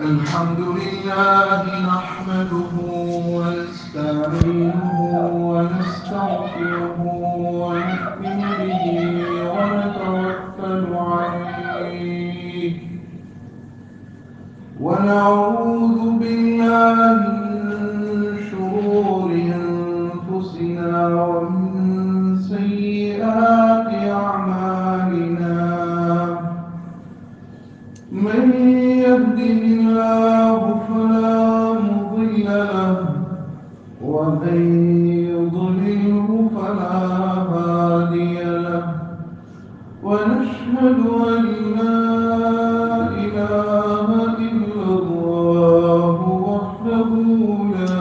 الحمد لله نحمده ونستعينه ونستغفره ونؤمن به ونتوكل عليه ونعوذ بالله من شرور أنفسنا ومن سيئات أعمالنا من يهده الله فلا مضل له ومن يضلله فلا هادي له ونشهد أن لا إله إلا الله وحده لا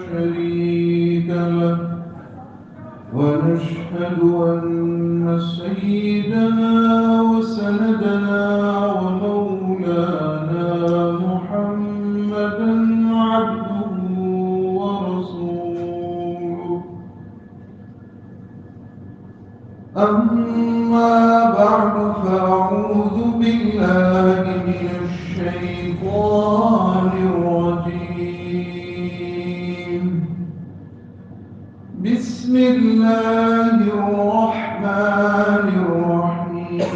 شريك له ونشهد أن سيدنا وسندنا ومولانا محمدا عبده ورسوله أما بعد فأعوذ بالله من الشيطان الرجيم بسم الله الرحمن الرحيم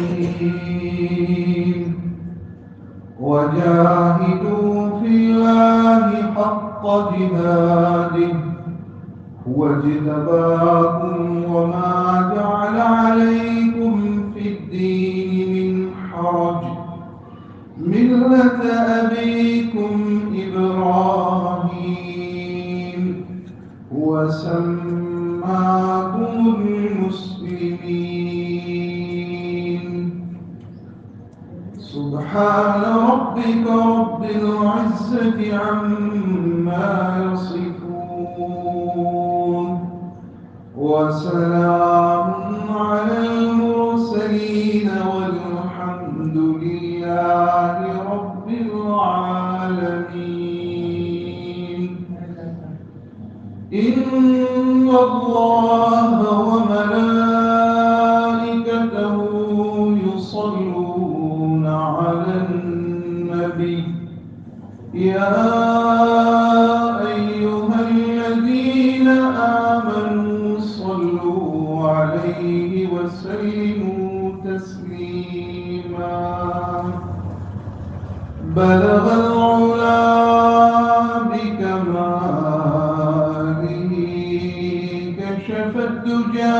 وجاهدوا في الله حق جهاده هو اجتباكم وما جعل عليكم في الدين من حرج ملة أبيكم إبراهيم وسماكم المسلمين سبحان ربك رب العزة عما يصفون وسلام على المرسلين والحمد لله رب العالمين إن الله وملائكته يصلون على النبي يا أيها الذين آمنوا صلوا عليه وسلموا تسليما بلغ العلا بكماله كشف الدجى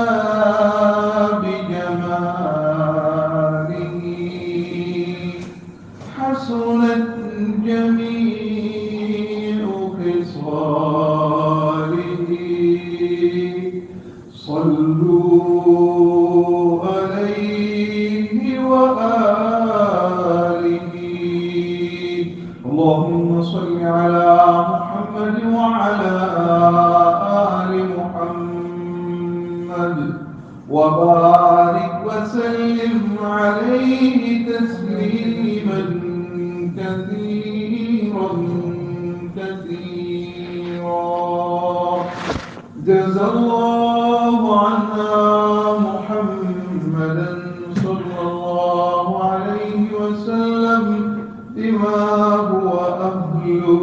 بجماله حسنت جميع خصاله صلوا عليه وآله اللهم صل على محمد وعلى آل محمد وبارك وسلم عليه تسليما كثيرا كثيرا جزى الله عنا محمدا صلى الله عليه وسلم بما هو أهله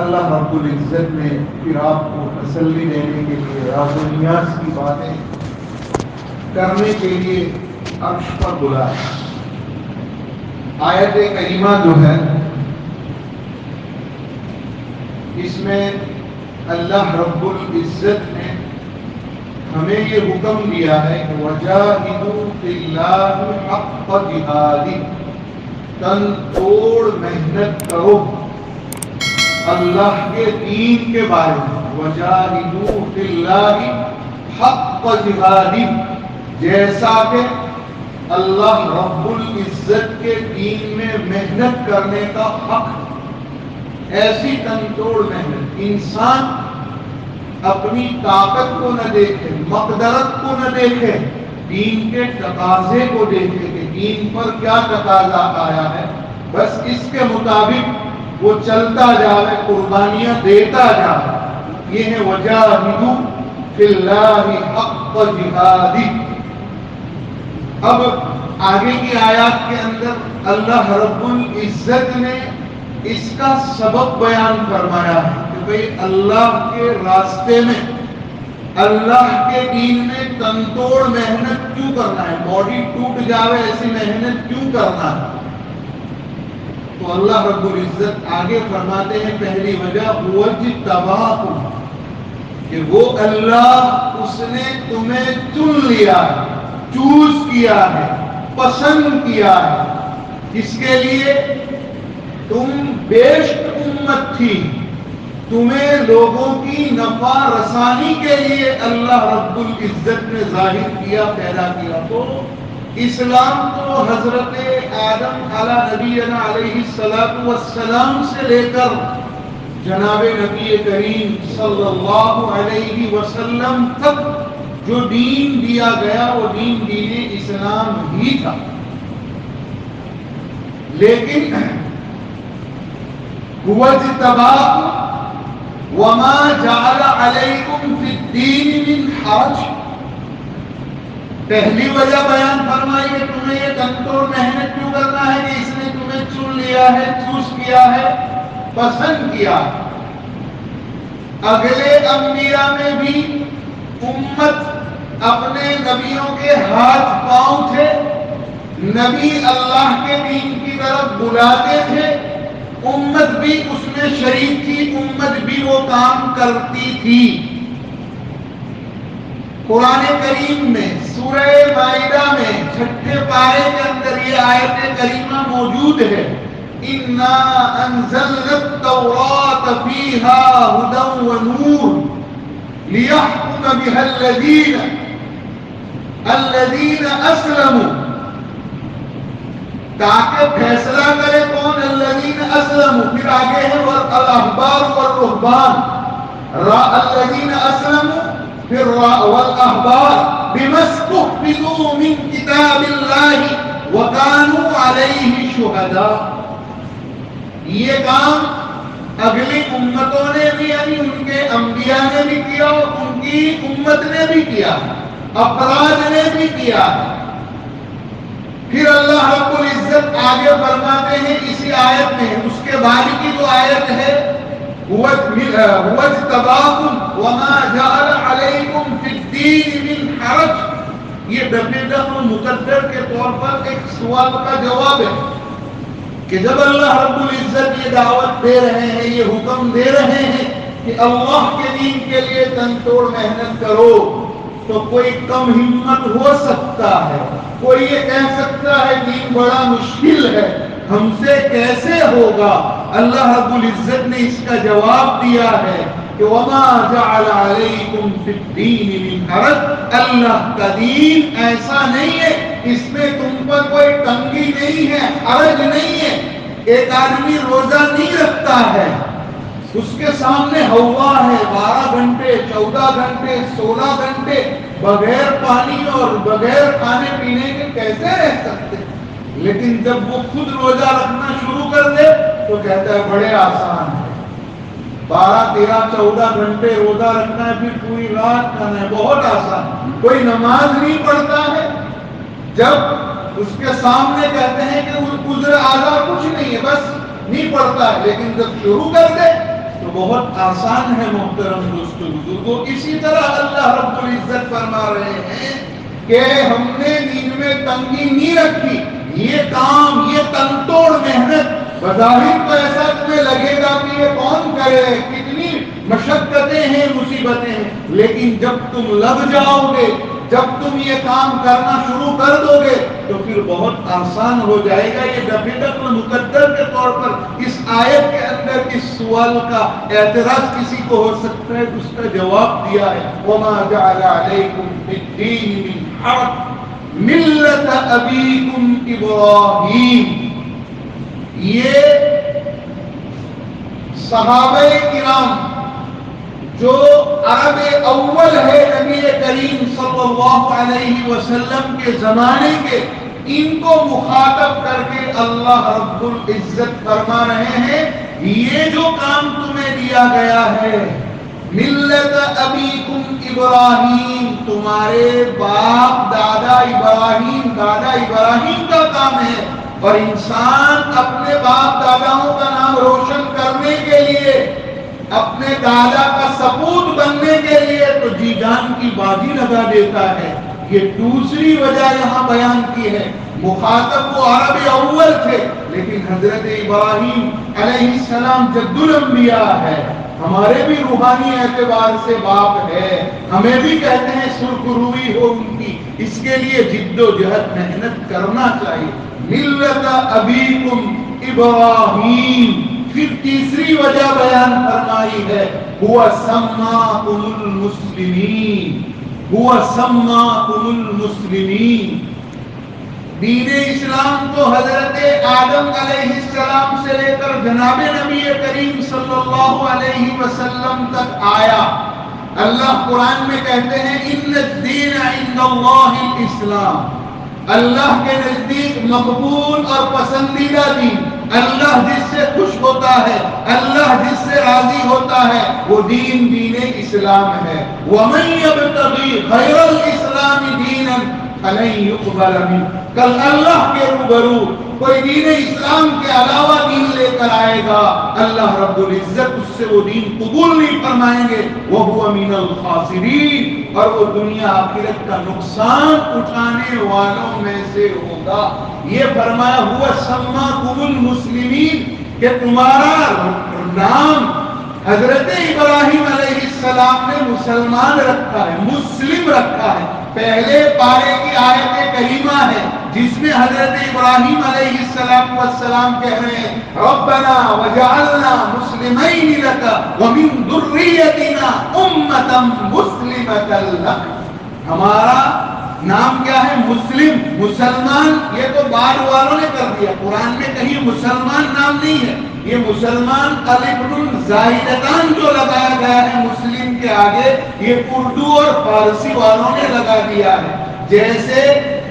اللہ رب العزت نے پھر آپ کو تسلی دینے کے لیے راز و نیاز کی باتیں کرنے کے لیے عرش پر بلایا۔ آیت کریمہ جو ہے اس میں اللہ رب العزت نے ہمیں یہ حکم دیا ہے کہ وَجَاهِدُوا فِي اللَّهِ حَقَّ جِهَادِهِ، تن توڑ محنت کرو اللہ کے دین کے بارے میں۔ وَجَاهِدُوا فِي اللَّهِ حَقَّ جِهَادِهِ، جیسا کہ اللہ رب العزت کے دین میں محنت کرنے کا حق، ایسی تن توڑ محنت۔ انسان اپنی طاقت کو نہ دیکھے، مقدرت کو نہ دیکھے، دین کے تقاضے کو دیکھے کہ دین پر کیا تقاضا آیا ہے، بس اس کے مطابق وہ چلتا جائے، قربانیاں دیتا جائے۔ یہ ہے وجاہدوا فی اللہ حق جہادہ۔ اب آگے کی آیات کے اندر اللہ رب العزت نے اس کا سبب بیان فرمایا ہے کہ بھئی اللہ کے راستے میں، اللہ کے دین میں تن توڑ محنت کیوں کرنا ہے، باڈی ٹوٹ جاوے ایسی محنت کیوں کرنا ہے۔ تو اللہ رب العزت آگے فرماتے ہیں پہلی وجہ وَاجْتَبَاكُمْ، کہ وہ اللہ اس نے تمہیں چن لیا ہے، چوز کیا ہے، پسند کیا ہے۔ اس کے لیے تم بیشت امت تھی، تمہیں لوگوں کی نفع رسانی کے لیے اللہ رب العزت نے ظاہر کیا، پیدا کیا۔ تو اسلام تو حضرت آدم علی نبینا علیہ السلام سے لے کر جناب نبی کریم صلی اللہ علیہ وسلم تک جو دین دیا گیا وہ دین اسلام ہی تھا۔ لیکن وَاجْتَبَاكُمْ وَمَا جَعَلَ عَلَيْكُمْ فِي الدِّينِ مِنْ حَرَجٍ، پہلی وجہ بیان فرمائی کہ تمہیں یہ تنتوڑ محنت کیوں کرنا ہے کہ اس نے تمہیں چن لیا ہے، چوز کیا ہے، پسند کیا۔ اگلے انبیاء میں بھی امت اپنے نبیوں کے ہاتھ پاؤں تھے، نبی اللہ کے دین کی طرف بلاتے تھے، امت بھی اس میں شریک تھی، امت بھی وہ کام کرتی تھی۔ قرآن کریم میں سورہ مائدہ میں 6 پارے کے اندر یہ آیت کریمہ موجود ہے، اِنَّا أَنزَلْنَا التَّوْرَاةَ فِيهَا هُدًى وَنُورٌ لِيَحْكُمَ بِهَا الَّذِينَ أَسْلَمُوا، تاکہ فیصلہ کرے کون؟ الذین اسلموا، پھر آگے ہے والاحبار والرہبان، الذین اسلموا پھر والاحبار بما استحفظوا من کتاب اللہ وکانوا علیہ شہداء۔ یہ کام اگلی امتوں نے بھی، یعنی ان کے انبیاء نے بھی کیا، ان کی امت نے بھی کیا، افراد نے بھی کیا۔ پھر اللہ رب العزت آگے فرماتے ہیں اسی آیت میں، اس کے بعد کی جو آیت ہے وَاجْتَبَاكُمْ وَمَا جَعَلَ عَلَيْكُمْ فِي الدِّينِ مِنْ حَرَجٍ، یہ دفعہ مقدر کے طور پر ایک سوال کا جواب ہے کہ جب اللہ رب العزت یہ دعوت دے رہے ہیں، یہ حکم دے رہے ہیں کہ اللہ کے دین کے لیے تن توڑ محنت کرو، تو کوئی کم ہمت ہو سکتا ہے، کوئی یہ کہہ سکتا ہے دین بڑا مشکل ہے، ہم سے کیسے ہوگا؟ اللہ رب العزت نے اس کا جواب دیا ہے کہ وَمَا جَعَلَ عَلَيْكُمْ فِي الدِّينِ مِنْ حَرَجٍ، اللہ کا دین ایسا نہیں ہے، اس میں تم پر کوئی تنگی نہیں ہے، حرج نہیں ہے۔ ایک آدمی روزہ نہیں رکھتا ہے، اس کے سامنے ہوا ہے 12 گھنٹے 14 گھنٹے 16 گھنٹے بغیر پانی اور بغیر کھانے پینے کے کیسے رہ سکتے، لیکن جب وہ خود روزہ رکھنا شروع کر دے تو کہتا ہے بڑے آسان ہے، 12 13 14 گھنٹے روزہ رکھنا ہے، پھر پوری رات کھانا ہے، بہت آسان۔ کوئی نماز نہیں پڑھتا ہے، جب اس کے سامنے کہتے ہیں کہ عذر اعلیٰ کچھ نہیں ہے، بس نہیں پڑھتا ہے، لیکن جب شروع کر دے تو بہت آسان ہے محترم دوستو بزرگوں. اسی طرح اللہ رب العزت فرما رہے ہیں کہ ہم نے دین میں تنگی نہیں رکھی. یہ کام، یہ تنتوڑ محنت بظاہر تو ایسا تمہیں لگے گا کہ یہ کون کرے، کتنی مشقتیں ہیں، مصیبتیں ہیں، لیکن جب تم لگ جاؤ گے، جب تم یہ کام کرنا شروع کر دو گے تو پھر بہت آسان ہو جائے گا. یہ دفعہ مقدر کے طور پر اس آیت کے اندر اس سوال کا اعتراض کسی کو ہو سکتا ہے، اس کا جواب دیا ہے. وَمَا جَعَلَ عَلَيْكُمْ فِي الدِّينِ مِنْ حَرَجٍ مِلَّةَ أَبِيكُمْ إِبْرَاهِيمَ. یہ صحابہ کرام جو عرب اول ہے نبی کریم صلی اللہ علیہ وسلم کے زمانے کے، ان کو مخاطب کر کے اللہ رب العزت فرما رہے ہیں یہ جو کام تمہیں دیا گیا ہے، ملت ابیکم ابراہیم، تمہارے باپ دادا ابراہیم، دادا ابراہیم کا کام ہے. اور انسان اپنے باپ داداؤں کا نام روشن کرنے کے لیے، اپنے دادا کا سپوت بننے کے لیے تو جی جان کی بازی لگا دیتا ہے. یہ دوسری وجہ یہاں بیان کی ہے. مخاطب وہ عرب اول تھے، لیکن حضرت ابراہیم علیہ السلام جد الانبیاء ہے، ہمارے بھی روحانی اعتبار سے باپ ہے. ہمیں بھی کہتے ہیں سرخ روئی ہو ان کی، اس کے لیے جد و جہد محنت کرنا چاہیے. ملت ابیکم ابراہیم. پھر تیسری وجہ بیان فرمائی ہے هو سماکم المسلمین، هو سماکم المسلمین. دین اسلام تو حضرت آدم علیہ السلام سے لے کر جناب نبی کریم صلی اللہ علیہ وسلم تک آیا. اللہ قرآن میں کہتے ہیں ان الدین عند اللہ الاسلام. اللہ کے نزدیک مقبول اور پسندیدہ دین، اللہ جس سے خوش ہوتا ہے، اللہ جس سے راضی ہوتا ہے، وہ دین دین اسلام ہے. وَمَن يَبْتَغِي غَيْرَ الْإِسْلَامِ دِينًا فَلَن يُقْبَلَ مِنْهُ. کل اللہ کے روبرو کوئی دین اسلام کے علاوہ دین لے کر آئے گا، اللہ رب العزت اس سے وہ دین قبول نہیں فرمائیں گے. وَهُوَ مِنَ الْخَاسِرِينَ. اور وہ دنیا آخرت کا نقصان اٹھانے والوں میں سے ہوگا. یہ فرمایا ہوا سماکم المسلمین کہ تمہارا نام حضرت ابراہیم علیہ السلام نے مسلمان رکھا ہے، مسلم رکھا ہے. پہلے پارے کی آیت کریمہ ہے جس میں حضرت ابراہیم علیہ السلام کہہ رہے ہیں ربنا وجعلنا مسلمین لک ومن ذریتنا امۃ مسلمۃ لک. ہمارا نام کیا ہے؟ مسلم، مسلمان. یہ تو بعد والوں نے کر دیا، قرآن میں کہیں مسلمان نام نہیں ہے. یہ مسلمان الف زائدتان جو لگایا گیا ہے مسلم کے آگے، یہ اردو اور فارسی والوں نے لگا دیا ہے. جیسے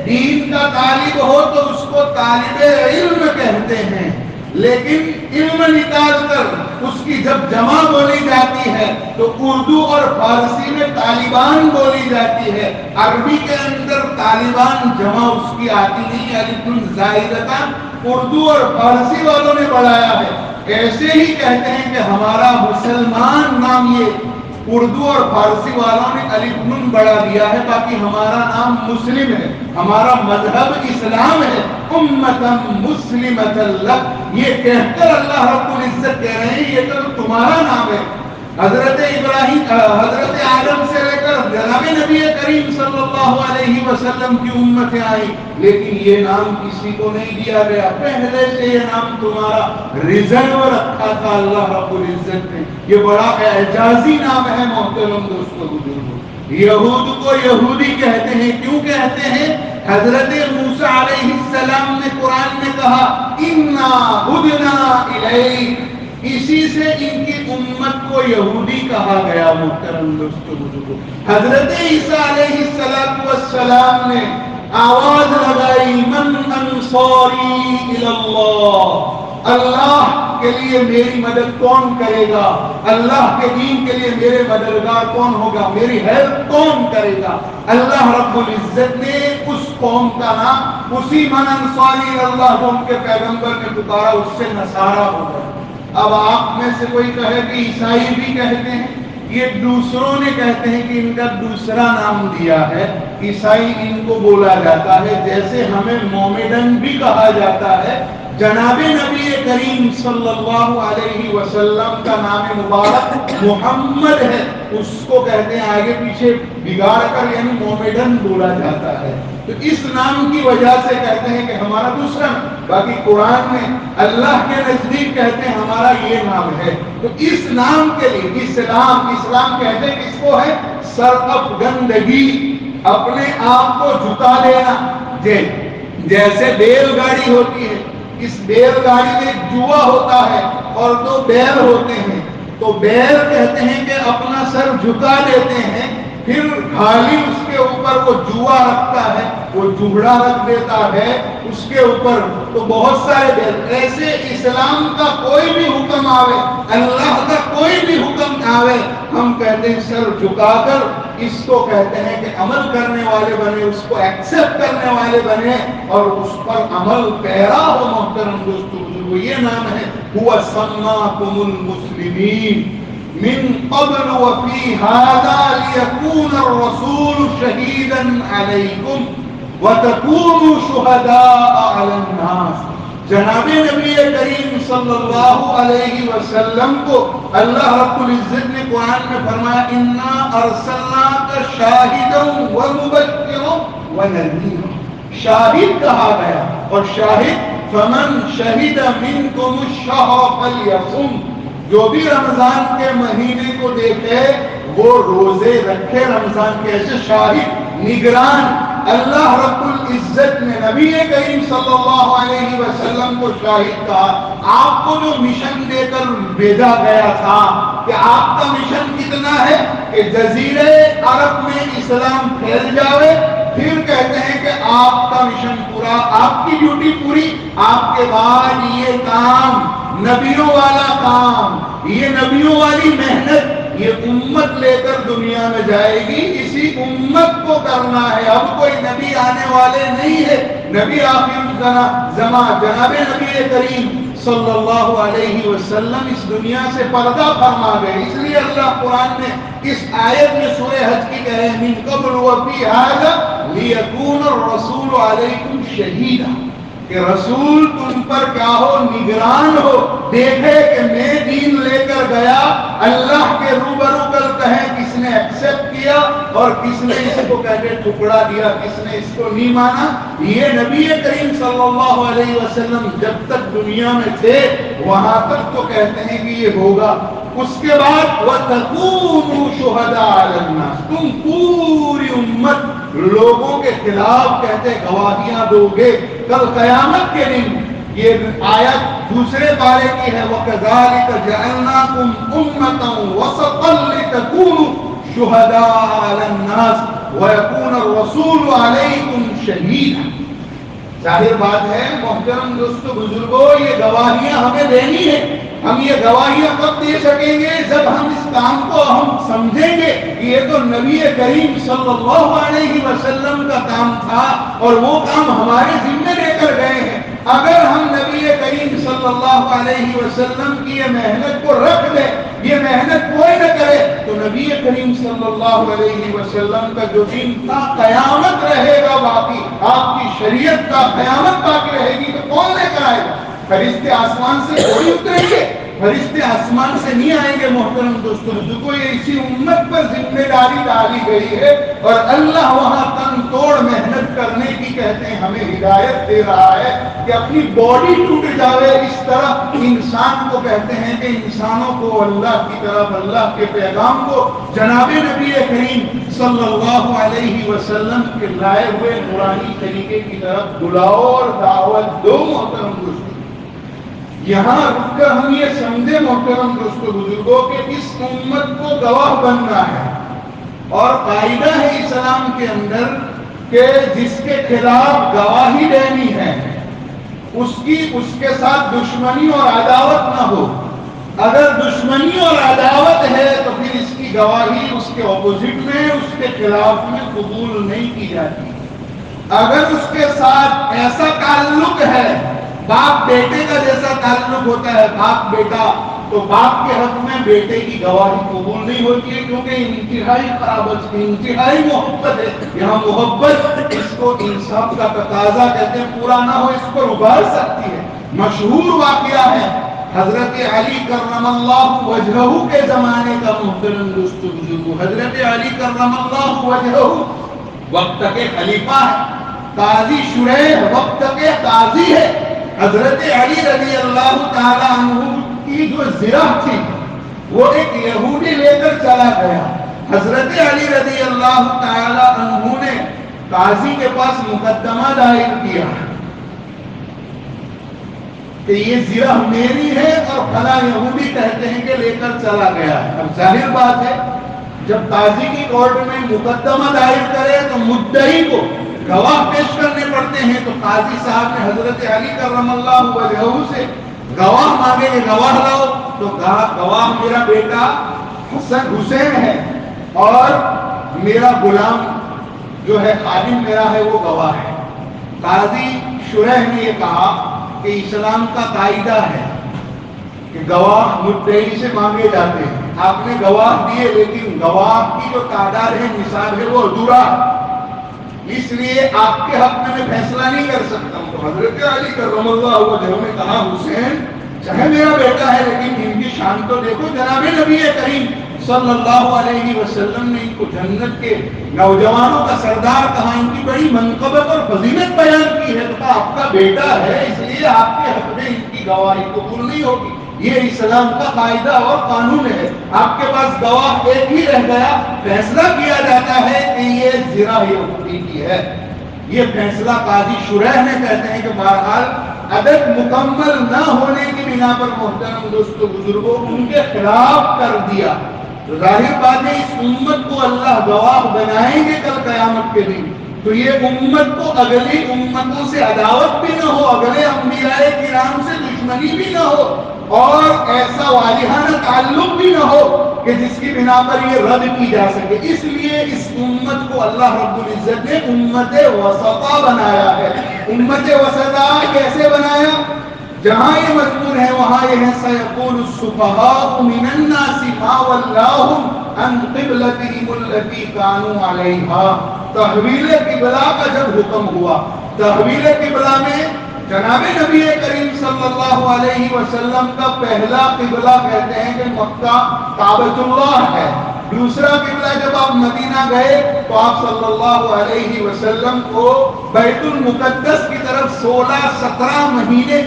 دین کا طالب ہو تو اس کو طالب علم کہتے ہیں، لیکن علم نکال کر اس کی جب جمع بولی جاتی ہے تو اردو اور فارسی میں طالبان بولی جاتی ہے. عربی کے اندر طالبان جمع اس کی آتی نہیں، الف زائدتان اردو اور فارسی والوں نے بڑھایا ہے. ایسے ہی کہتے ہیں کہ ہمارا مسلمان نام یہ اردو اور فارسی والوں نے الف نون بڑھا دیا ہے، باقی ہمارا نام مسلم ہے، ہمارا مذہب اسلام ہے. امۃ مسلمۃ لک. یہ کہہ کر اللہ رب العزت کہہ رہے ہیں یہ تو تمہارا نام ہے. حضرت ابراہیم، حضرت آدم سے لے کر جناب نبی کریم صلی اللہ علیہ وسلم کی امتیں آئی، لیکن یہ نام کسی کو نہیں دیا گیا. پہلے سے یہ نام تمہارا ریزرو رکھا تھا اللہ رب العزت نے. یہ بڑا اعجازی نام ہے محترم دوستو بزرگوں. یہود کو یہودی کہتے ہیں. کیوں کہتے ہیں؟ حضرت موسیٰ علیہ السلام نے قرآن میں کہا اِنَّا هُدْنَا إِلَيْكَ. اسی سے ان کی امت کو یہودی کہا گیا. محترم دوستو بزرگوں، حضرت عیسیٰ علیہ السلام نے آواز لگائی من انصاری الی اللہ. اللہ کے لیے میری مدد کون کرے گا؟ اللہ کے دین کے لیے میرے مددگار کون ہوگا؟ میری ہیلپ کون کرے گا؟ اللہ رب العزت نے اس قوم کا نام اسی من انصاری اللہ جو ان کے پیغمبر نے پکارا اس سے نصارہ ہو گیا. اب آپ میں سے کوئی کہے کہ عیسائی بھی کہتے ہیں، یہ دوسروں نے کہتے ہیں کہ ان کا دوسرا نام دیا ہے، عیسائی ان کو بولا جاتا ہے، جیسے ہمیں مومڈن بھی کہا جاتا ہے۔ جناب نبی کریم صلی اللہ علیہ وسلم کا نام مبارک محمد ہے، اس کو کہتے ہیں آگے پیچھے بگاڑ کر یعنی مومڈن بولا جاتا ہے، تو اس نام کی وجہ سے کہتے ہیں کہ ہمارا دوسرا، باقی قرآن میں اللہ کے نزدیک کہتے ہیں ہمارا یہ نام ہے۔ تو اس نام کے لیے اسلام کہتے ہیں کس کو ہے؟ سرافگندگی، اپنے آپ کو جھکا دینا۔ جیسے بیل گاڑی ہوتی ہے، اس بیل گاڑی میں ایک جوا ہوتا ہے اور دو بیل ہوتے ہیں، تو بیل کہتے ہیں کہ اپنا سر جھکا دیتے ہیں، پھر خالی اس کے اوپر وہ جوا رکھتا ہے، وہ جوڑا رکھ دیتا ہے اس کے اوپر، تو بہت سارے بیل۔ ایسے اسلام کا کوئی بھی حکم آوے، اللہ کا کوئی بھی حکم آوے، ہم کہتے ہیں سر جھکا کر اس کو کہتے ہیں کہ عمل کرنے والے بنے، اس کو ایکسپٹ کرنے والے بنے اور اس پر عمل پیرا ہو۔ محترم دوستو، وہ یہ نام ہے هو سماکم المسلمین من قبل وفی هذا لیکون الرسول شہیدا علیکم وتکونوا شہداء علی الناس۔ جناب نبی کریم صلی اللہ علیہ وسلم کو اللہ رب العزت نے قرآن میں فرمایا انا ارسلناک شاہدا ومبشرا ونذیرا، شاہد کہا گیا، اور شاہد فمن شہد منکم الشہر فلیصم، جو بھی رمضان کے مہینے کو دیکھے وہ روزے رکھے رمضان کے۔ ایسے شاہد، نگران، اللہ رب العزت نے نبی کریم صلی اللہ علیہ وسلم کو شاہد کہا۔ آپ کو جو مشن دے کر بھیجا گیا تھا کہ آپ کا مشن کتنا ہے کہ جزیرے عرب میں اسلام پھیل جاوے، پھر کہتے ہیں کہ آپ کا مشن پورا، آپ کی ڈیوٹی پوری، آپ کے بعد یہ کام نبیوں والا کام، یہ نبیوں والی محنت، یہ امت لے کر دنیا میں جائے گی، اسی امت کو کرنا ہے۔ اب کوئی نبی آنے والے نہیں ہے، نبی آخر زمان جناب نبی کریم صلی اللہ علیہ وسلم اس دنیا سے پردہ فرما گئے۔ اس لیے اللہ قرآن میں اس آیت میں سورہ حج کی کہہ رہے ہیں من قبل وفی ھذا لیکون الرسول علیکم شہیدا، کہ رسول تم پر کیا ہو؟ نگران ہو، دیکھے کہ میں دین لے کر گیا، اللہ کے روبرو کر کہیں کس نے ایکسپٹ کیا اور کس نے اس کو کہتے ٹکڑا دیا، کس نے اس کو نہیں مانا۔ یہ نبی کریم صلی اللہ علیہ وسلم جب تک دنیا میں تھے وہاں تک تو کہتے ہیں کہ یہ ہوگا۔ اس کے بعد وَتَكُونُوا شُهَدَاءَ عَلَى النَّاسِ، تم پوری امت لوگوں کے خلاف کہتے گواہیاں دو گے کل قیامت کے دن۔ یہ آیت دوسرے پارے کی ہے وَكَذَلِكَ جَعَلْنَاكُمْ أُمَّةً وَسَطًا لِتَكُونُوا شُهَدَاءَ عَلَى النَّاسِ وَيَكُونَ الرَّسُولُ عَلَيْكُمْ شَهِيدًا۔ ظاہر بات ہے محترم دوستو بزرگوں، یہ گواہیاں ہمیں دینی ہے۔ ہم یہ گواہیاں کب دے سکیں گے؟ جب ہم اس کام کو ہم سمجھیں گے کہ یہ تو نبی کریم صلی اللہ علیہ وسلم کا کام تھا اور وہ کام ہمارے ذمہ لے کر گئے ہیں۔ اگر ہم نبی کریم صلی اللہ علیہ وسلم کی یہ محنت کو رکھ دیں، یہ محنت کوئی نہ کرے، تو نبی کریم صلی اللہ علیہ وسلم کا جو دین تھا قیامت رہے گا باقی، آپ کی شریعت کا قیامت باقی رہے گی، تو کون لے کر آئے گا؟ فرشتے آسمان سے تھوڑی اتریں گے، فرشتے آسمان سے نہیں آئیں گے محترم دوستوں، جو کو یہ اسی امت پر ذمہ داری ڈالی گئی ہے، اور اللہ وہاں تن توڑ محنت کرنے کی کہتے ہیں ہمیں ہدایت دے رہا ہے کہ اپنی باڈی ٹوٹ جاوے۔ اس طرح انسان کو کہتے ہیں کہ انسانوں کو اللہ کی طرف، اللہ کے پیغام کو جناب نبی کریم صلی اللہ علیہ وسلم کے لائے ہوئے نورانی طریقے کی طرف بلاؤ اور دعوت دو۔ محترم دوستوں، یہاں رک کر ہم یہ سمجھے محترم دوستو بزرگوں کہ اس امت کو گواہ بننا ہے، اور قاعدہ ہے اسلام کے اندر کہ جس کے خلاف گواہی دینی ہے اس کے ساتھ دشمنی اور عداوت نہ ہو۔ اگر دشمنی اور عداوت ہے تو پھر اس کی گواہی اس کے اپوزٹ میں، اس کے خلاف میں قبول نہیں کی جاتی۔ اگر اس کے ساتھ ایسا تعلق ہے باپ بیٹے کا جیسا تعلق ہوتا ہے باپ بیٹا، تو باپ کے حق میں بیٹے کی گواہی قبول نہیں ہوتی ہے، کیونکہ انتہائی قرابت کی انتہائی محبت ہے۔ یہاں محبت اس کو انصاف کا تقاضا کہتے ہیں، پورا نہ ہو اس کو ابھار سکتی ہے۔ مشہور واقعہ ہے حضرت علی کرم اللہ وجہہ کے زمانے کا، محترم دوستو بزرگو، حضرت علی کرم اللہ وجہہ وقت کے خلیفہ ہے، قاضی شریح وقت کے قاضی ہے۔ حضرت علی رضی اللہ تعالی عنہ کی جو زرہ تھی وہ ایک یہودی لے کر چلا گیا۔ حضرت علی رضی اللہ تعالی عنہ نے قاضی کے پاس مقدمہ دائر کیا کہ یہ زرہ میری ہے اور فلاں یہودی کہتے ہیں کہ لے کر چلا گیا۔ اب ظاہر بات ہے جب قاضی کی کورٹ میں مقدمہ دائر کرے تو مدعی کو گواہ پیش کرنے پڑتے ہیں، تو قاضی صاحب نے حضرت علی کرم اللہ وجہہ سے گواہ مانگے کہ گواہ لاؤ، تو گواہ میرا بیٹا حسین ہے اور میرا غلام جو ہے خادم میرا ہے وہ گواہ ہے۔ قاضی شریح نے یہ کہا کہ اسلام کا قاعدہ ہے کہ گواہ مدعی سے مانگے جاتے ہیں، آپ نے گواہ دیے لیکن گواہ کی جو تعداد ہے نصاب ہے وہ ادھورا، اس لیے آپ کے حق میں فیصلہ نہیں کر سکتا ہوں۔ تو حضرت علی کرم اللہ وجہہ نے کہا حسین چاہے میرا بیٹا ہے لیکن ان کی شان تو دیکھو، جناب نبی کریم صلی اللہ علیہ وسلم نے ان کو جنت کے نوجوانوں کا سردار کہا، ان کی بڑی منقبت اور فضیلت بیان کی ہے، تو کہا آپ کا بیٹا ہے اس لیے آپ کے حق میں ان کی گواہی قبول نہیں ہوگی، یہ اسلام کا قاعدہ اور قانون ہے۔ آپ کے پاس گواہ ایک ہی رہ گیا، فیصلہ کیا جاتا ہے کہ یہ زرہ یہودی کی ہے۔ یہ فیصلہ قاضی شریح نے کہتے ہیں کہ بہرحال عدد مکمل نہ ہونے کی بنا پر محترم دوستو بزرگوں ان کے خلاف کر دیا، تو ظاہر بات ہے اس امت کو اللہ گواہ بنائیں گے کل قیامت کے دن، تو یہ امت کو اگلی امتوں سے عداوت بھی نہ ہو، اگلے انبیاء کرام سے دشمنی بھی نہ ہو، اور ایسا واضحانہ تعلق بھی نہ ہو کہ جس کی بنا پر یہ رد کی جا سکے۔ اس لیے اس امت کو اللہ رب العزت نے امت وسطا بنایا ہے۔ امت وسطا کیسے بنایا؟ جہاں یہ مضمون ہے وہاں یہ ہے سیقول السفہاء من الناس ما ولاہم عن قبلتہم التی کانوا علیہا۔ تحویل قبلہ کا جب حکم ہوا، تحویل قبلہ میں جناب نبی کریم صلی اللہ علیہ وسلم کا پہلا قبلہ کہتے ہیں کہ مکہ کعبۃ اللہ ہے، دوسرا قبلہ جب آپ مدینہ گئے تو آپ صلی اللہ علیہ وسلم کو بیت المقدس کی طرف 16-17 مہینے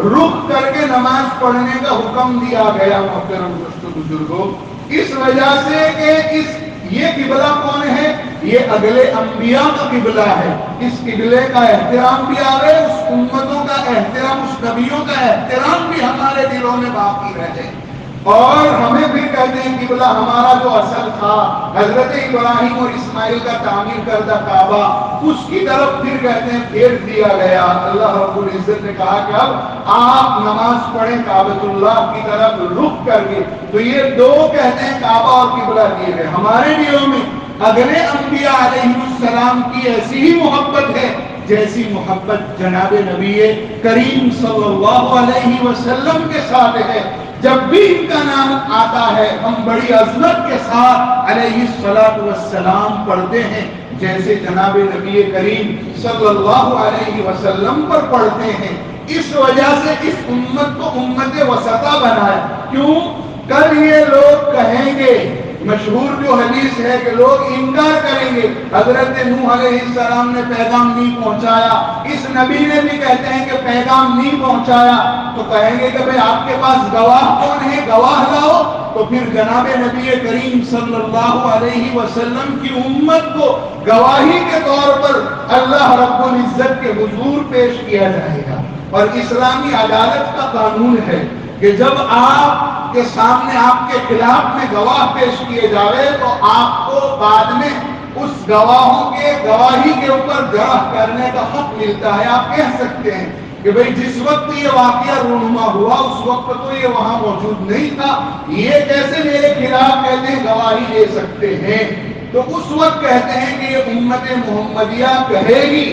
رخ کر کے نماز پڑھنے کا حکم دیا گیا۔ محترم دوستو بزرگوں، اس وجہ سے کہ یہ قبلہ کون ہے؟ یہ اگلے انبیاء کا قبلہ ہے۔ اس قبلے کا احترام بھی آگے، اس امتوں کا احترام، اس نبیوں کا احترام بھی ہمارے دلوں میں باقی رہے، اور ہمیں بھی کہتے ہیں قبلہ ہمارا جو اصل تھا حضرت ابراہیم اور اسماعیل کا تعمیر کردہ کعبہ، اس کی طرف پھر کہتے ہیں پھیر دیا گیا۔ اللہ رب العزت نے کہا کہ اب آپ نماز پڑھیں کعبۃ اللہ کی طرف رخ کر کے، تو یہ دو کہتے ہیں کعبہ اور قبلہ دیے گئے۔ ہمارے دلوں میں اگلے انبیاء علیہ السلام کی ایسی ہی محبت ہے جیسی محبت جناب نبی کریم صلی اللہ علیہ وسلم کے ساتھ ہے۔ جب بھی ان کا نام آتا ہے ہم بڑی عظمت کے ساتھ علیہ السلام پڑھتے ہیں، جیسے جناب نبی کریم صلی اللہ علیہ وسلم پر پڑھتے ہیں۔ اس وجہ سے اس امت کو امت وسطا بنایا۔ کیوں؟ کل یہ لوگ کہیں گے، مشہور جو حدیث ہے کہ لوگ انکار کریں گے حضرت نوح علیہ السلام نے پیغام نہیں پہنچایا، اس نبی نے بھی کہتے ہیں کہ پیغام نہیں پہنچایا، تو کہیں گے کہ بھئی آپ کے پاس گواہ کون ہے، گواہ لاؤ۔ تو پھر جناب نبی کریم صلی اللہ علیہ وسلم کی امت کو گواہی کے طور پر اللہ رب العزت کے حضور پیش کیا جائے گا۔ اور اسلامی عدالت کا قانون ہے کہ جب آپ کے سامنے آپ کے خلاف میں گواہ پیش کیے جاوے تو آپ کو بعد میں اس گواہوں کے گواہی کے اوپر جرح کرنے کا حق ملتا ہے۔ آپ کہہ سکتے ہیں کہ بھئی جس وقت یہ واقعہ رونما ہوا اس وقت تو یہ وہاں موجود نہیں تھا، یہ کیسے میرے خلاف کہتے ہیں گواہی دے سکتے ہیں؟ تو اس وقت کہتے ہیں کہ یہ امت محمدیہ کہے گی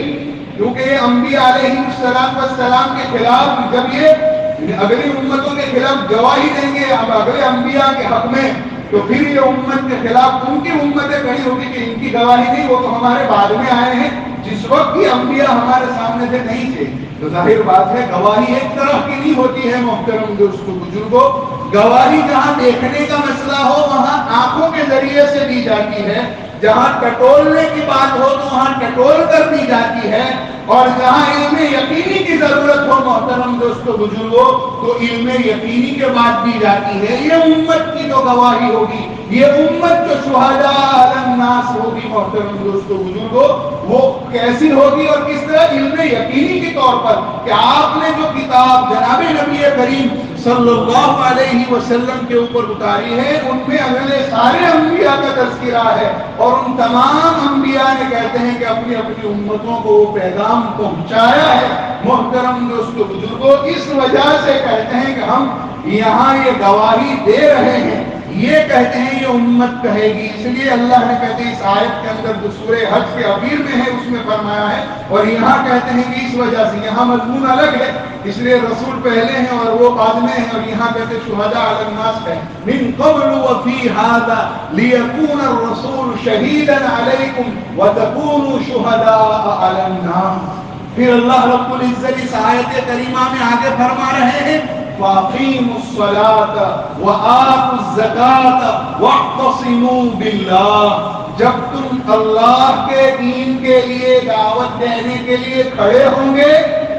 کیونکہ یہ انبیاء علیہ السلام کے خلاف جب یہ اگلی امتوں کے خلاف گواہی دیں گے اب اگلے انبیاء کے حق میں، تو پھر یہ امت کے خلاف ان کی امتیں کہیں ہوگی کہ ان کی گواہی نہیں، وہ تو ہمارے بعد میں آئے ہیں، جس وقت کی انبیاء ہمارے سامنے سے نہیں تھے۔ تو ظاہر بات ہے گواہی ایک طرح کی نہیں ہوتی ہے محترم دوستو بزرگوں، گواہی جہاں دیکھنے کا مسئلہ ہو وہاں آنکھوں کے ذریعے سے دی جاتی ہے، جہاں ٹٹولنے کی بات ہو تو وہاں ٹٹول کر دی جاتی ہے، اور جہاں علم یقینی کی ضرورت ہو محترم دوستو بزرگوں تو علم یقینی کے بعد دی جاتی ہے۔ یہ امت کی جو گواہی ہوگی، یہ امت جو شہداء علی الناس ہوگی محترم دوستو بزرگوں، وہ کیسی ہوگی اور کس طرح؟ علم یقینی کے طور پر کہ آپ نے جو کتاب جناب نبی کریم صلی اللہ علیہ وسلم کے اوپر اتاری ہے ان میں اگلے سارے انبیاء کا تذکرہ ہے، اور ان تمام انبیاء نے کہتے ہیں کہ اپنی اپنی امتوں کو وہ پیغام پہنچایا ہے۔ محترم دوستو بزرگوں، اس وجہ سے کہتے ہیں کہ ہم یہاں یہ گواہی دے رہے ہیں، یہ کہتے ہیں یہ امت کہے گی۔ اس لیے اللہ نے کہتے ہیں اس آیت کے اندر جو سورہ حج کے اخیر میں ہے اس میں فرمایا ہے، اور یہاں کہتے ہیں کہ اس وجہ سے یہاں مضمون الگ ہے، اس لیے رسول پہلے ہیں اور وہ بعد میں ہیں، اور یہاں کہتے ہیں شہداء علی الناس ہے من قبل وفی ھذا لیکون الرسول شہیدا علیکم وتکونوا شہداء علی الناس۔ پھر اللہ رب العزت اس آیت کریمہ میں آگے فرما رہے ہیں وَأَقِيمُوا الصَّلَاةَ وَآتُوا الزَّكَاةَ وَاعْتَصِمُوا بِاللَّهِ۔ جب تم اللہ کے دین کے لیے دعوت دینے کے لیے کھڑے ہوں گے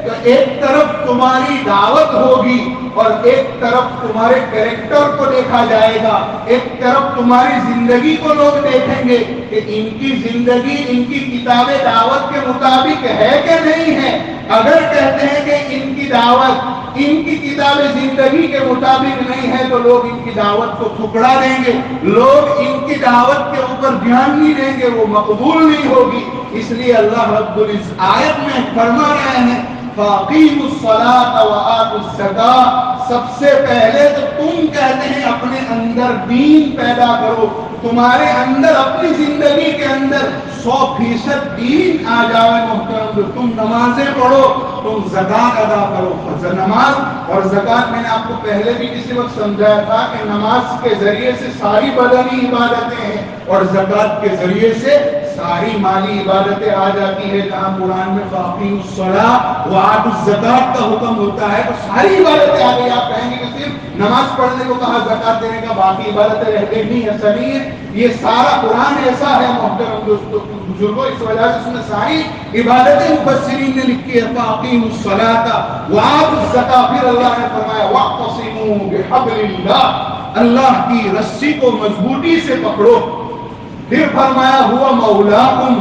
تو ایک طرف تمہاری دعوت ہوگی اور ایک طرف تمہارے کریکٹر کو دیکھا جائے گا، ایک طرف تمہاری زندگی کو لوگ دیکھیں گے کہ ان کی زندگی ان کی کتاب دعوت کے مطابق ہے کہ نہیں ہے۔ اگر کہتے ہیں کہ ان کی دعوت ان کی کتاب زندگی کے مطابق نہیں ہے تو لوگ ان کی دعوت کو ٹھکرا دیں گے، لوگ ان کی دعوت کے اوپر دھیان نہیں دیں گے، وہ مقبول نہیں ہوگی۔ اس لیے اللہ رب العزت آیت میں فرما رہے ہیں فَأَقِيمُوا الصَّلَاةَ وَآتُوا الزَّكَاةَ۔ سب سے پہلے تو تم کہتے ہیں اپنے اندر دین پیدا کرو، تمہارے اندر اپنی زندگی کے اندر 100% دین آ جائے محترم، تم نمازیں پڑھو، تم زکات ادا کرو۔ نماز اور زکات میں نے آپ کو پہلے بھی کسی وقت سمجھایا تھا کہ نماز کے ذریعے سے ساری بدنی عبادتیں ہیں اور زکات کے ذریعے سے ساری مالی عبادتیں آ جاتی ہے۔ جہاں قرآن میں فَأَقِيمُوا الصَّلَاةَ وَآتُوا الزَّكَاةَ کا حکم ہوتا ہے تو ساری عبادتیں آ گئی۔ آپ کہیں گے کہ صرف نماز پڑھنے کو کہا، زکات دینے کا، باقی عبادتیں رہ گئی، نہیں ایسا نہیں ہے۔ یہ سارا قرآن ایسا ہے محترم دوستو بزرگوں، اس وجہ سے اس میں ساری عبادتیں مفسرین نے لکھی ہے فَأَقِيمُوا الصَّلَاةَ وَآتُوا الزَّكَاةَ۔ پھر اللہ نے فرمایا وَاعْتَصِمُوا بِحَبْلِ اللَّهِ، اللہ کی رسی کو مضبوطی سے پکڑو۔ پھر فرمایا ہوا مولاکم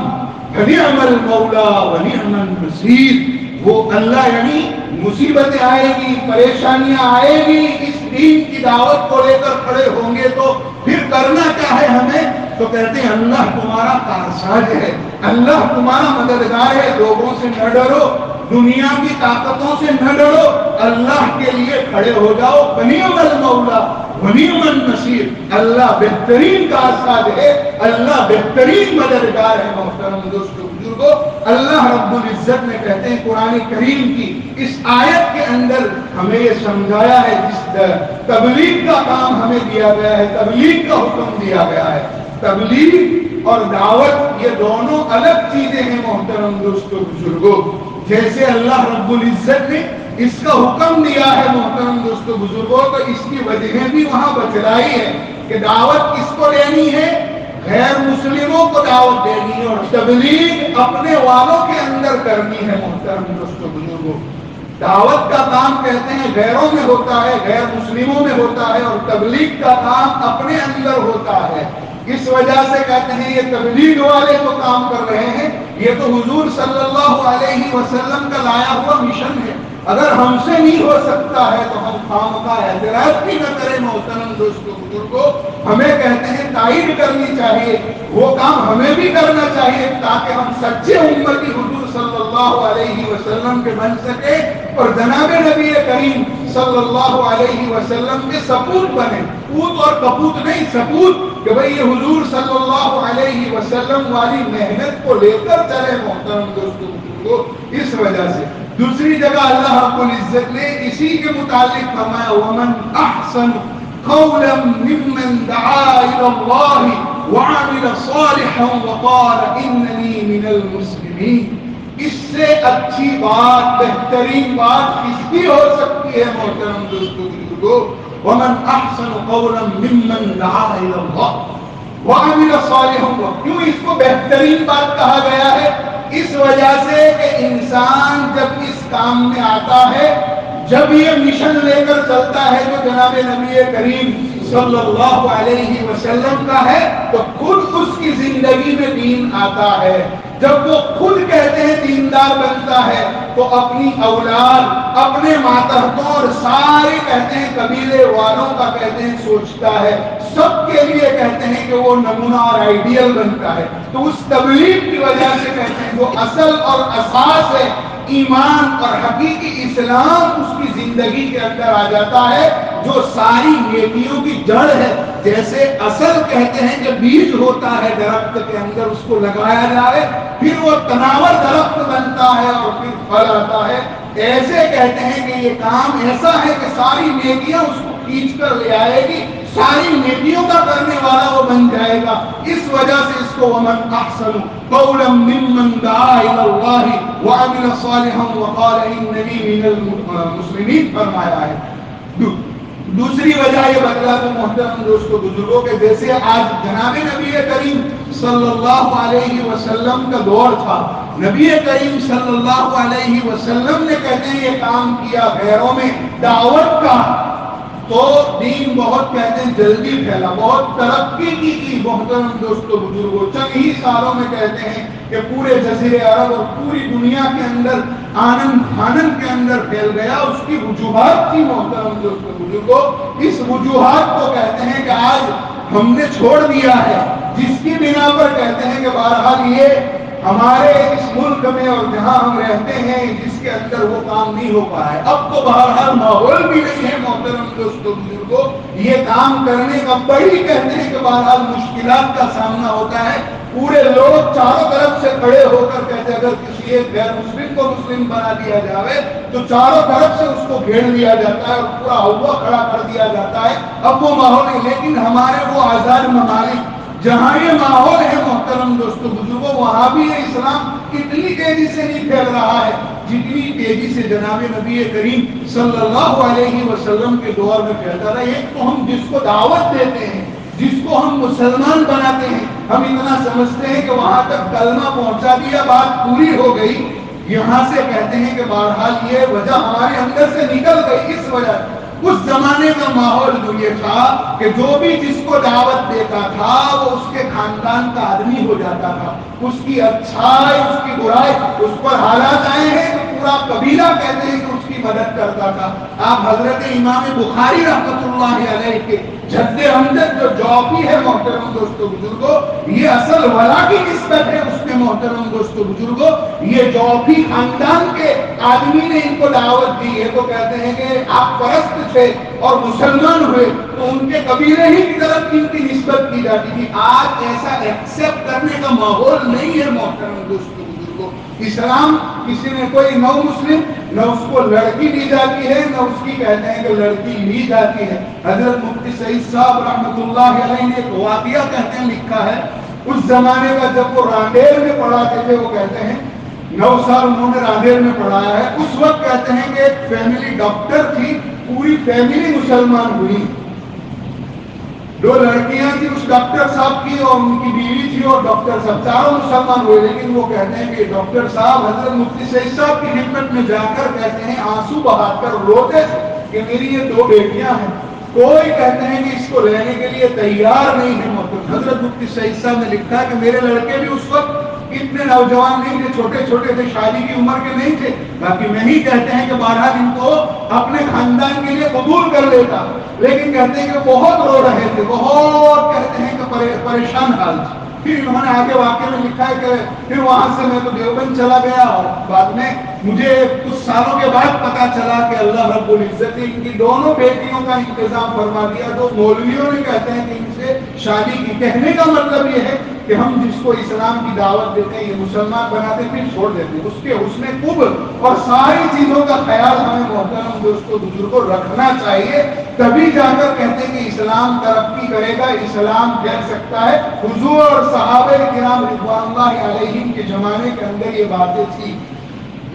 فنعم المولا ونعم النصیر۔ وہ اللہ یعنی مصیبتیں آئے گی، پریشانیاں آئے گی، اس دین کی دعوت کو لے کر کھڑے ہوں گے تو پھر کرنا کیا ہے ہمیں؟ تو کہتے ہیں اللہ تمہارا کارساز ہے، اللہ تمہارا مددگار ہے، لوگوں سے نہ ڈرو، دنیا کی طاقتوں سے نہ ڈرو، اللہ کے لیے کھڑے ہو جاؤ۔ ونعم المولا ونعم النصیر، اللہ بہترین کارساز ہے، اللہ بہترین مددگار ہے۔ محترم دوستو بزرگوں، اللہ رب العزت نے کہتے ہیں قرآن کریم کی اس آیت کے اندر ہمیں یہ سمجھایا ہے، جس تبلیغ کا کام ہمیں دیا گیا ہے، تبلیغ کا حکم دیا گیا ہے۔ تبلیغ اور دعوت یہ دونوں الگ چیزیں ہیں محترم دوستو بزرگوں۔ جیسے اللہ رب العزت نے اس کا حکم دیا ہے محترم دوستو بزرگوں، تو اس کی وجہ بھی وہاں بتلائی ہے کہ دعوت کس کو دینی ہے؟ غیر مسلموں کو دعوت دینی ہے، اور تبلیغ اپنے والوں کے اندر کرنی ہے۔ محترم دوستو بزرگوں، دعوت کا کام کہتے ہیں غیروں میں ہوتا ہے، غیر مسلموں میں ہوتا ہے، اور تبلیغ کا کام اپنے اندر ہوتا ہے۔ اس وجہ سے کہتے ہیں یہ تبلیغ والے جو کام کر رہے ہیں یہ تو حضور صلی اللہ علیہ وسلم کا لایا ہوا مشن ہے۔ اگر ہم سے نہیں ہو سکتا ہے تو ہم خامخواہ اعتراض بھی نہ کریں محترم دوستو بزرگوں، ہمیں کہتے ہیں تائید کرنی چاہیے، وہ کام ہمیں بھی کرنا چاہیے تاکہ ہم سچے امتی حضور صلی اللہ علیہ وسلم کے بن سکے اور جناب نبی کریم صلی اللہ علیہ وسلم کے سپوت بنے، پوت اور کپوت نہیں، سپوت، کہ بھئی یہ حضور صلی اللہ علیہ وسلم والی محنت کو لے کر چلے۔ محترم دوستو بزرگوں اس وجہ سے. دوسری جگہ اللہ رب العزت نے اسی کے متعلق فرمایا ومن احسن قولا ممن دعا الى اللہ وعمل صالحا وقال اننی من المسلمین. اس سے اچھی بات بہترین بات کس کی ہو سکتی ہے محترم دوستو بزرگوں؟ ومن احسن قولا ممن دعا الى اللہ وعمل صالحا. کیوں اس کو بہترین بات کہا گیا ہے؟ اس وجہ سے کہ انسان جب اس کام میں آتا ہے، جب یہ مشن لے کر چلتا ہے جو جناب نبی کریم صلی اللہ علیہ وسلم کا ہے، تو خود اس کی زندگی میں دین آتا ہے. جب وہ خود کہتے ہیں دیندار بنتا ہے تو اپنی اولاد، اپنے ماتحتوں اور سارے کہتے ہیں قبیلے والوں کا کہتے ہیں سوچتا ہے، سب کے لیے کہتے ہیں کہ وہ نمونہ اور آئیڈیل بنتا ہے. تو اس تبلیغ کی وجہ سے کہتے ہیں جو اصل اور اساس ہے ایمان اور حقیقی اسلام اس کی زندگی کے اندر آ جاتا ہے، جو ساری نیکیوں کی جڑ ہے. جیسے اصل کہتے ہیں کہ بیج ہوتا ہے درخت کے اندر، اس کو لگایا جائے پھر وہ تناور درخت بنتا ہے اور پھر پھل آتا ہے، ایسے کہتے ہیں کہ یہ کام ایسا ہے کہ ساری نیکیاں اس کو کھینچ کر لے آئے گی، ساری نیکیوں کا کرنے والا وہ بن جائے گا. اس وجہ سے اس کو ومن احسن قولا ممن دعا الى اللہ وعمل صالحا وقال اننی من المسلمین فرمایا ہے. دوسری وجہ یہ بتلا تو محترم دوستو بزرگوں کے جیسے آج جناب نبی کریم صلی اللہ علیہ وسلم کا دور تھا، نبی کریم صلی اللہ علیہ وسلم نے کہتے ہیں یہ کام کیا غیروں میں دعوت کا، تو دین بہت کہتے ہیں جلدی پھیلا، بہت ترقی کی محترم دوستو بزرگوں. چند ہی سالوں میں کہتے ہیں کہ پورے جزیرے عرب اور پوری دنیا کے اندر آنند کے اندر پھیل گیا. اس کی وجوہات تھی محترم دوستو بزرگوں. اس وجوہات کو کہتے ہیں کہ آج ہم نے چھوڑ دیا ہے، جس کی بنا پر کہتے ہیں کہ بہرحال یہ ہمارے اس ملک میں اور جہاں ہم رہتے ہیں جس کے اندر وہ کام نہیں ہو پا ہے. اب تو بہرحال ماحول بھی نہیں ہے محترم دوستو بزرگوں یہ کام کرنے کا. بڑی کہتے ہیں کہ بہرحال مشکلات کا سامنا ہوتا ہے. پورے لوگ چاروں طرف سے کھڑے ہو کر کہتے ہیں اگر کسی ایک غیر مسلم کو مسلم بنا دیا جائے تو چاروں طرف سے اس کو گھیر لیا جاتا ہے اور پورا ہوا کھڑا کر دیا جاتا ہے. اب وہ ماحول نہیں، لیکن ہمارے وہ آزاد ممالک جہاں یہ ماحول ہے محترم دوستو بزرگوں وہاں بھی یہ اسلام اتنی تیزی سے نہیں پھیل رہا ہے جتنی تیزی سے جناب نبی کریم صلی اللہ علیہ وسلم کے دور میں پھیلتا رہا. ایک تو ہم جس کو دعوت دیتے ہیں، جس کو ہم مسلمان بناتے ہیں، ہم اتنا سمجھتے ہیں کہ وہاں تک کلمہ پہنچا دیا بات پوری ہو گئی. یہاں سے کہتے ہیں کہ بہرحال یہ وجہ ہمارے اندر سے نکل گئی. اس وجہ اس زمانے کا ماحول جو یہ تھا کہ جو بھی جس کو دعوت دیتا تھا وہ اس کے خاندان کا آدمی ہو جاتا تھا. اس کی اچھائی اس کی برائی اس پر حالات آئے ہیں تو پورا قبیلہ کہتے ہیں کہ اس کی مدد کرتا تھا. آپ حضرت امام بخاری رحمۃ اللہ علیہ کے جد امجد جو جوفی ہے محترم دوستو بزرگوں یہ اصل ولا کی نسبت ہے اس میں محترم دوستو بزرگوں. یہ جوفی خاندان کے آدمی نے ان کو دعوت دی ہے تو کہتے ہیں کہ آپ پرست تھے اور مسلمان ہوئے تو ان کے قبیلے ہی کی طرف ان کی نسبت کی جاتی تھی. آج ایسا ایکسپٹ کرنے کا ماحول نہیں ہے محترم دوستو بزرگوں. اسلام کسی نے کوئی نو مسلم نہ اس کو لڑکی دی جاتی ہے نہ اس کی کہتے ہیں کہ لڑکی لی جاتی ہے. حضرت مفتی سعید صاحب رحمۃ اللہ علیہ نے ایک واقعہ کہتے ہیں لکھا ہے اس زمانے کا جب وہ رانڈیر میں پڑھاتے تھے. وہ کہتے ہیں 9 سال انہوں نے رانڈیر میں پڑھایا ہے. اس وقت کہتے ہیں کہ ایک فیملی ڈاکٹر تھی، پوری فیملی مسلمان ہوئی. 2 لڑکیاں تھی اس ڈاکٹر صاحب کی اور ان کی بیوی تھی اور ڈاکٹر صاحب چاروں مسلمان ہوئے. لیکن وہ کہتے ہیں کہ ڈاکٹر صاحب حضرت مفتی سعید صاحب کی خدمت میں جا کر کہتے ہیں آنسو بہا کر روتے کہ میری یہ 2 بیٹیاں ہیں، کوئی کہتے ہیں کہ اس کو لینے کے لیے تیار نہیں ہے. حضرت مفتی سعید صاحب نے لکھا کہ میرے لڑکے بھی اس وقت اتنے نوجوان نہیں تھے، چھوٹے چھوٹے تھے، شادی کی عمر کے نہیں تھے. باقی میں ہی کہتے ہیں کہ بہرحال ان کو اپنے خاندان کے لیے قبول کر لیتا. لیکن کہتے ہیں کہ بہت رو رہے تھے، بہت کہتے ہیں کہ پریشان حال تھے. پھر انہوں نے آگے واقعے میں لکھا ہے کہ پھر وہاں سے میں تو دیوبند چلا گیا اور بعد میں مجھے کچھ سالوں کے بعد پتا چلا کہ اللہ رب العزت نے ان کی دونوں بیٹیوں کا انتظام فرما دیا. تو مولویوں نے کہتے ہیں کہ ان سے شادی کی. کہنے کا مطلب یہ ہے کہ ہم جس کو اسلام کی دعوت دیتے ہیں یہ مسلمان بناتے پھر چھوڑ دیتے ہیں، اس کے حسن قبر اور ساری چیزوں کا خیال ہمیں محترم دوستوں بزرگوں رکھنا چاہیے، تبھی جا کر کہتے ہیں کہ اسلام ترقی کرے گا، اسلام پھیل سکتا ہے۔ حضور اور صحابہ کرام رضوان اللہ علیہم کے زمانے کے اندر یہ باتیں تھی۔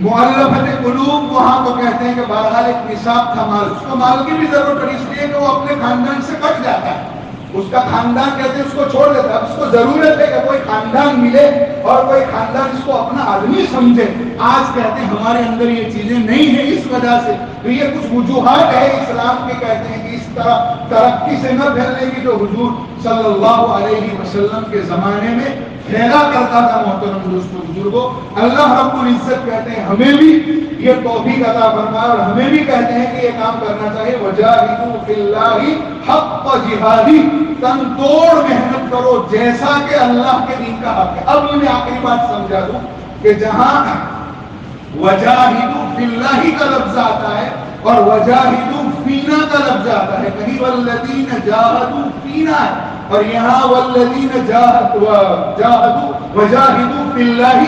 مؤلفت قلوب وہاں تو کہتے ہیں کہ بہرحال ایک نصاب تھا مال، اس کو مال کی بھی ضرورت ہے، اس لیے کہ وہ اپنے خاندان سے کٹ جاتا ہے، اس کا خاندان کہتے ہیں اس کو چھوڑ دیتا ہے، اب اس کو ضرورت ہے کہ کوئی خاندان ملے اور کوئی خاندان اس کو اپنا آدمی سمجھے۔ آج کہتے ہیں ہمارے اندر یہ چیزیں نہیں ہیں، اس وجہ سے تو یہ کچھ وجوہات ہے اسلام کے، کہتے ہیں کہ اس طرح ترقی سے نہ پھیلنے کی جو حضور صلی اللہ علیہ وسلم کے زمانے میں پھیلا کرتا تھا۔ محترم دوستوں بزرگوں، اللہ رب العزت کہتے ہیں ہمیں بھی یہ توفیق عطا فرمائے اور ہمیں بھی کہتے ہیں کہ یہ کام کرنا چاہیے، وجاہدوا فی اللہ حق جہادی، تن توڑ محنت کرو جیسا کہ اللہ کے دین کا حق ہے۔ اب یہ میں آخری بات سمجھا دوں کہ جہاں وجاہدوا فی اللہ کا لفظ آتا ہے اور وجاہدوا فینا کا لفظ آتا ہے، کہیں والذین جاہدوا فینا ہے اور یہاں والذین جاہدوا وجاہدوا فی اللہ،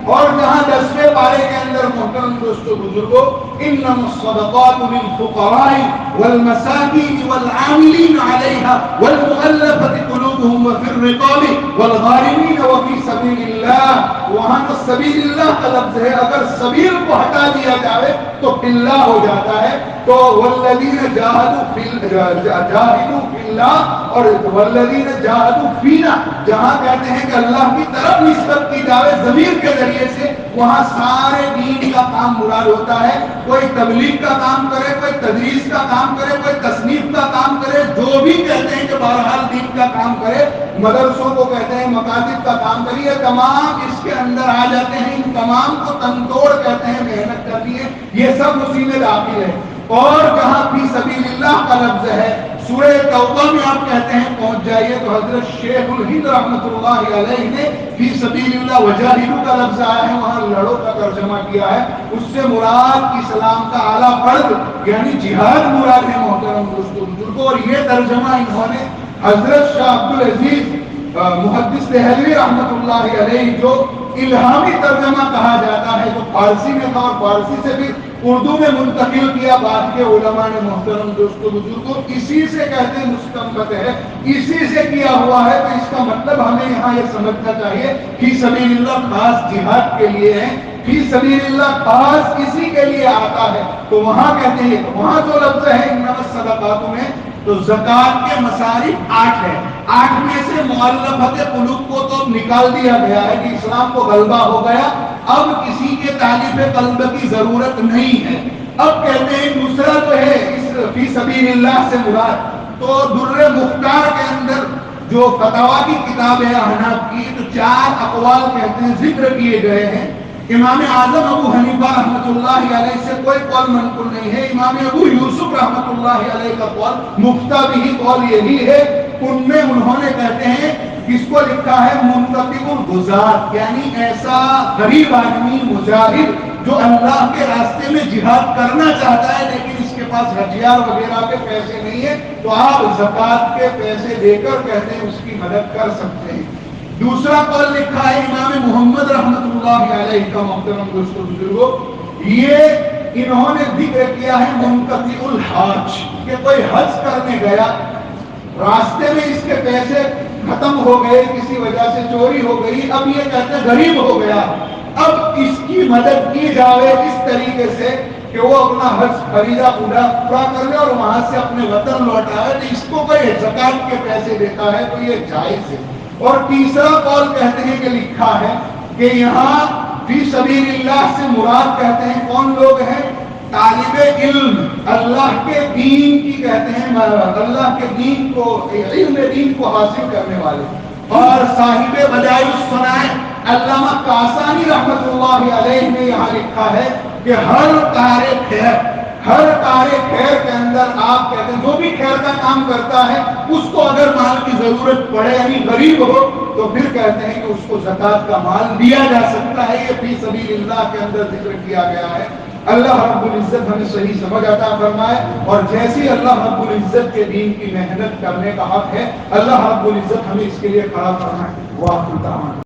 اور جہاں 10ویں پارے کے اندر محترم دوستو بزرگوں انما الصدقات للفقراء والمساکین والعاملین علیہا والمؤلفۃ قلوبہم وفی الرقاب والغارمین وفی سبیل اللہ، وہاں تو سبیل اللہ کا لفظ ہے، اگر سبیل کو ہٹا دیا جائے تو فی اللہ ہو جاتا ہے، تو والذین جاہدوا فی اللہ اور والذین جاہدوا فینا جہاں کہتے ہیں کہ اللہ کی طرف نسبت کی جائے ضمیر کے ذریعے سے، وہاں سارے دین کا کام مراد ہوتا ہے، کوئی تبلیغ کا کام کرے، کوئی تدریس کا کام کرے، کوئی تصنیف کا کام کرے، جو بھی کہتے ہیں کہ بہرحال دین کا کام کرے، مدرسوں کو کہتے ہیں مکاتب کا کام کریے، تمام اس کے اندر آ جاتے ہیں، ان تمام کو تنتوڑ کہتے ہیں، محنت کرنی ہے، یہ سب اسی میں داخل ہے۔ اور جہاں فی سبیل اللہ کا لفظ ہے، سورہ توبہ میں آپ کہتے ہیں پہنچ جائیے تو حضرت شیخ الہند رحمۃ اللہ علیہ نے فی سبیل اللہ وجاہدوا کا لفظ آیا ہے، وہاں لڑو کا ترجمہ کیا ہے، اس سے مراد اسلام کا اعلیٰ فرض یعنی جہاد مراد ہے محترم دوستوں بزرگوں، اور یہ ترجمہ انہوں نے حضرت شاہ عبد العزیز محدث دہلوی رحمۃ اللہ علیہ جو الہامی ترجمہ کہا جاتا ہے، جو فارسی میں تھا اور فارسی سے بھی اردو میں منتقل کیا بعد کے علماء نے محترم دوستوں بزرگوں، اسی سے کہتے ہیں مستنبط ہے، اسی سے کیا ہوا ہے، تو اس کا مطلب ہمیں یہاں یہ سمجھنا چاہیے فی سبیل اللہ خاص جہاد کے لیے ہے، فی سبیل اللہ خاص کسی کے لیے آتا ہے، تو وہاں کہتے ہیں وہاں جو لفظ ہے انما الصدقات میں تو زکوٰۃ کے مصارف 8 ہے، 8 میں سے مؤلفت قلوب کو تو نکال دیا گیا ہے کہ اسلام کو غلبہ ہو گیا، اب کسی کے تالیف قلب کی ضرورت نہیں ہے۔ اب کہتے ہیں دوسرا جو ہے اس فی سبیل اللہ سے مراد، تو در مختار کے اندر جو فتاوی کی کتاب ہے احناف کی، تو 4 اقوال کہتے ہیں ذکر کیے گئے ہیں۔ امام اعظم ابو حنیفہ رحمۃ اللہ علیہ سے کوئی قول منقول نہیں ہے، امام ابو یوسف رحمۃ اللہ علیہ کا قول مفتہ بھی قول یہی ہے، ان میں انہوں نے کہتے ہیں کس کو لکھا ہے منتقب الغزات، یعنی ایسا غریب آدمی مجاہد جو اللہ کے راستے میں جہاد کرنا چاہتا ہے لیکن اس کے پاس ہتھیار وغیرہ کے پیسے نہیں ہے، تو آپ زکوٰۃ کے پیسے دے کر کہتے ہیں اس کی مدد کر سکتے ہیں۔ دوسرا قول لکھا ہے امام محمد رحمۃ اللہ علیہ کا محترم دوستوں بزرگوں، یہ انہوں نے ذکر کیا ہے منقطع الحاج، کہ کوئی حج کرنے گیا، راستے میں اس کے پیسے ختم ہو گئے، کسی وجہ سے چوری ہو گئی، اب یہ کہتے ہیں غریب ہو گیا، اب اس کی مدد کی جائے اس طریقے سے کہ وہ اپنا حج خریدا پورا کر لے اور وہاں سے اپنے وطن لوٹ آئے، تو اس کو کوئی زکوٰۃ کے پیسے دیتا ہے تو یہ جائز ہے۔ اور تیسرا قول کہتے ہیں کہ لکھا ہے کہ یہاں فی سبیل اللہ سے مراد کہتے ہیں کون لوگ ہیں؟ طالب علم، اللہ کے دین کی کہتے ہیں، اللہ کے دین کو علم دین کو حاصل کرنے والے، اور صاحب بدائع الصنائع علامہ کاسانی رحمۃ اللہ علیہ نے یہاں لکھا ہے کہ ہر کار خیر کے اندر آپ کہتے ہیں جو بھی خیر کا کام کرتا ہے اس کو اگر مال کی ضرورت پڑے یعنی غریب ہو تو پھر کہتے ہیں کہ اس کو زکوٰۃ کا مال دیا جا سکتا ہے، یہ فی سبیل اللہ کے اندر ذکر کیا گیا ہے۔ اللہ رب العزت ہمیں صحیح سمجھ عطا فرمائے، اور جیسی اللہ رب العزت کے دین کی محنت کرنے کا حق ہے، اللہ رب العزت ہمیں اس کے لیے کھڑا فرمائے۔ واہ